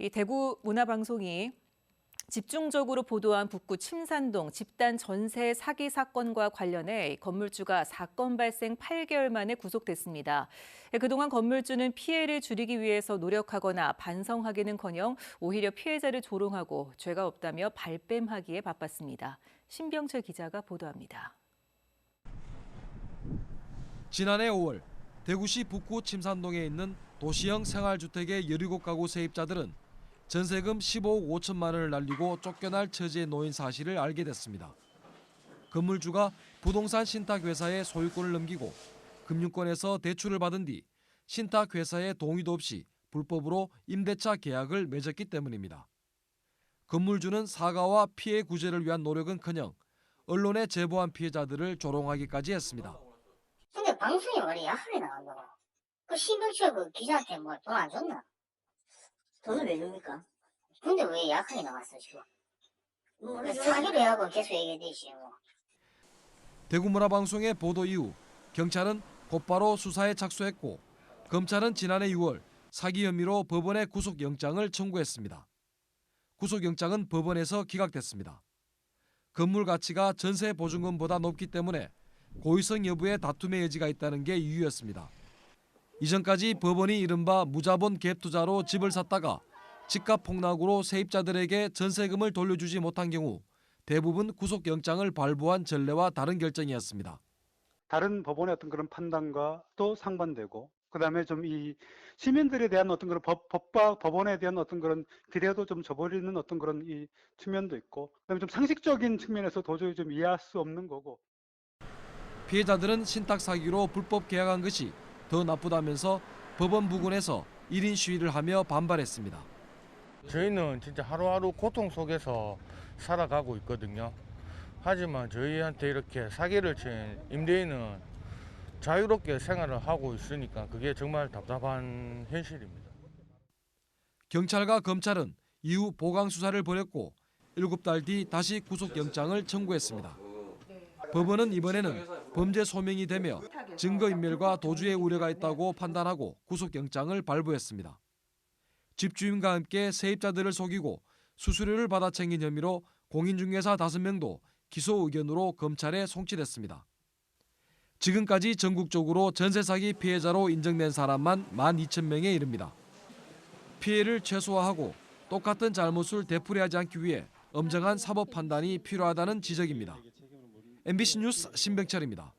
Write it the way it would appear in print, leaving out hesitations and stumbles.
이 대구 문화방송이 집중적으로 보도한 북구 침산동 집단 전세 사기 사건과 관련해 건물주가 사건 발생 8개월 만에 구속됐습니다. 그동안 건물주는 피해를 줄이기 위해서 노력하거나 반성하기는커녕 오히려 피해자를 조롱하고 죄가 없다며 발뺌하기에 바빴습니다. 신병철 기자가 보도합니다. 지난해 5월 대구시 북구 침산동에 있는 도시형 생활주택의 17가구 세입자들은 전세금 15억 5천만 원을 날리고 쫓겨날 처지에 놓인 사실을 알게 됐습니다. 건물주가 부동산 신탁회사에 소유권을 넘기고 금융권에서 대출을 받은 뒤 신탁회사의 동의도 없이 불법으로 임대차 계약을 맺었기 때문입니다. 건물주는 사과와 피해 구제를 위한 노력은커녕 언론에 제보한 피해자들을 조롱하기까지 했습니다. 근데 방송에 말이 야하게 나간다고. 그 신병철 그 기자한테 뭐 돈 안 줬나? 돈을 왜 줍니까? 근데 왜 약하게 나왔어 지금? 사기로 해하고 계속 얘기되지 뭐. 대구문화방송의 보도 이후 경찰은 곧바로 수사에 착수했고 검찰은 지난해 6월 사기 혐의로 법원에 구속영장을 청구했습니다. 구속영장은 법원에서 기각됐습니다. 건물 가치가 전세 보증금보다 높기 때문에 고의성 여부에 다툼의 여지가 있다는 게 이유였습니다. 이전까지 법원이 이른바 무자본 갭 투자로 집을 샀다가 집값 폭락으로 세입자들에게 전세금을 돌려주지 못한 경우 대부분 구속영장을 발부한 전례와 다른 결정이었습니다. 다른 법원의 어떤 그런 판단과 또 상반되고, 그다음에 좀 이 시민들에 대한 어떤 그런 법원에 대한 어떤 그런 기대도 좀 저버리는 어떤 그런 이 측면도 있고, 그다음에 좀 상식적인 측면에서 도저히 좀 이해할 수 없는 거고. 피해자들은 신탁 사기로 불법 계약한 것이 더 나쁘다면서 법원 부근에서 1인 시위를 하며 반발했습니다. 저희는 진짜 하루하루 고통 속에서 살아가고 있거든요. 하지만 저희한테 이렇게 사기를 친 임대인은 자유롭게 생활을 하고 있으니까 그게 정말 답답한 현실입니다. 경찰과 검찰은 이후 보강 수사를 벌였고 7달 뒤 다시 구속영장을 청구했습니다. 법원은 이번에는 범죄 소명이 되며 증거인멸과 도주의 우려가 있다고 판단하고 구속영장을 발부했습니다. 집주인과 함께 세입자들을 속이고 수수료를 받아 챙긴 혐의로 공인중개사 5명도 기소 의견으로 검찰에 송치됐습니다. 지금까지 전국적으로 전세 사기 피해자로 인정된 사람만 12,000명에 이릅니다. 피해를 최소화하고 똑같은 잘못을 되풀이하지 않기 위해 엄정한 사법 판단이 필요하다는 지적입니다. MBC 뉴스 신병철입니다.